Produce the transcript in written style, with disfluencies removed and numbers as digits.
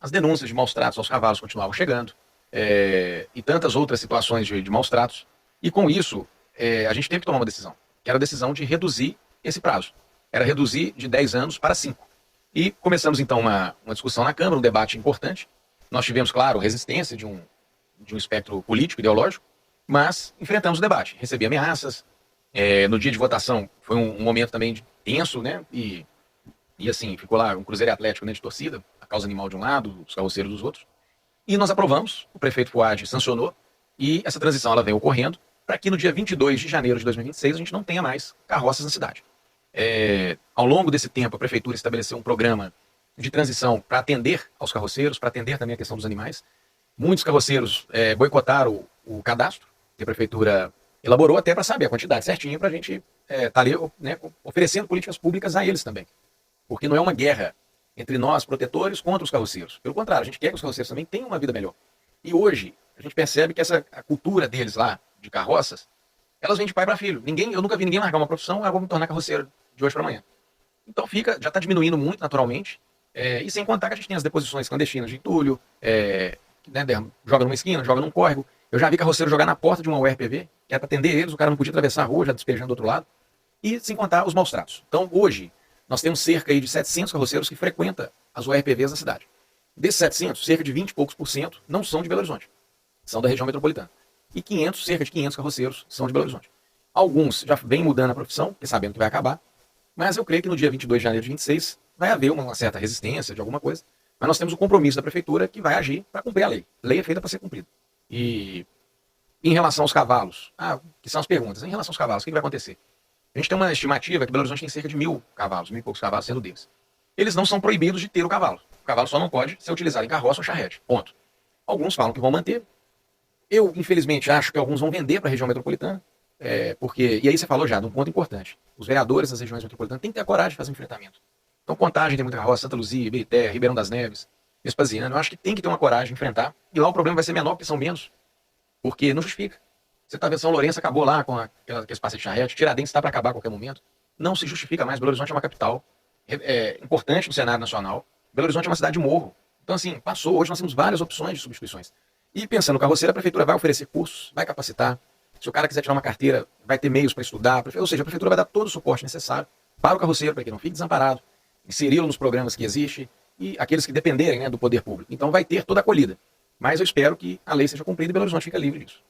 as denúncias de maus tratos aos cavalos continuavam chegando, e tantas outras situações de maus tratos. E com isso, a gente teve que tomar uma decisão, que era a decisão de reduzir esse prazo. Era reduzir de 10 anos para 5. E começamos então uma discussão na Câmara, um debate importante. Nós tivemos, claro, resistência de um espectro político, ideológico, mas enfrentamos o debate. Recebi ameaças. No dia de votação foi um momento também tenso, né? E assim, ficou lá um Cruzeiro Atlético, né, de torcida, a causa animal de um lado, os carroceiros dos outros. E nós aprovamos, o prefeito Fuad sancionou, e essa transição ela vem ocorrendo para que no dia 22 de janeiro de 2026 a gente não tenha mais carroças na cidade. Ao longo desse tempo, a prefeitura estabeleceu um programa de transição para atender aos carroceiros, para atender também a questão dos animais. Muitos carroceiros boicotaram o cadastro que a prefeitura elaborou até para saber a quantidade certinha para a gente estar ali, né, oferecendo políticas públicas a eles também. Porque não é uma guerra entre nós, protetores, contra os carroceiros. Pelo contrário, a gente quer que os carroceiros também tenham uma vida melhor. E hoje, a gente percebe que a cultura deles lá, de carroças, elas vêm de pai para filho. Eu nunca vi ninguém largar uma profissão, vou me tornar carroceiro de hoje para amanhã. Então já está diminuindo muito naturalmente, e sem contar que a gente tem as deposições clandestinas de entulho, né, joga numa esquina, joga num córrego. Eu já vi carroceiro jogar na porta de uma URPV, que era para atender eles, o cara não podia atravessar a rua, já despejando do outro lado, e sem contar os maus tratos. Então hoje, nós temos cerca aí de 700 carroceiros que frequentam as URPVs da cidade. Desses 700, cerca de 20 e poucos por cento não são de Belo Horizonte, são da região metropolitana. E cerca de 500 carroceiros são de Belo Horizonte. Alguns já vêm mudando a profissão, sabendo que vai acabar, mas eu creio que no dia 22 de janeiro de 26 vai haver uma certa resistência de alguma coisa, mas nós temos o compromisso da prefeitura que vai agir para cumprir a lei. A lei é feita para ser cumprida. E em relação aos cavalos, que são as perguntas, em relação aos cavalos, o que vai acontecer? A gente tem uma estimativa que Belo Horizonte tem cerca de 1.000 cavalos, 1.000 e poucos cavalos sendo deles. Eles não são proibidos de ter o cavalo. O cavalo só não pode ser utilizado em carroça ou charrete. Ponto. Alguns falam que vão manter. Eu, infelizmente, acho que alguns vão vender para a região metropolitana. E aí você falou já de um ponto importante. Os vereadores das regiões metropolitanas têm que ter a coragem de fazer um enfrentamento. Então, Contagem tem muita carroça, Santa Luzia, Ibirité, Ribeirão das Neves, Vespasiano. Eu acho que tem que ter uma coragem de enfrentar. E lá o problema vai ser menor, porque são menos. Porque não justifica. Você está vendo, São Lourenço acabou lá com aquele espaço de charrete, Tiradentes está para acabar a qualquer momento. Não se justifica mais. Belo Horizonte é uma capital importante no cenário nacional. Belo Horizonte é uma cidade de morro. Então, assim, passou. Hoje nós temos várias opções de substituições. E pensando no carroceiro, a prefeitura vai oferecer cursos, vai capacitar. Se o cara quiser tirar uma carteira, vai ter meios para estudar. Ou seja, a prefeitura vai dar todo o suporte necessário para o carroceiro, para que não fique desamparado, inseri-lo nos programas que existem e aqueles que dependerem, né, do poder público. Então vai ter toda a acolhida. Mas eu espero que a lei seja cumprida e Belo Horizonte fique livre disso.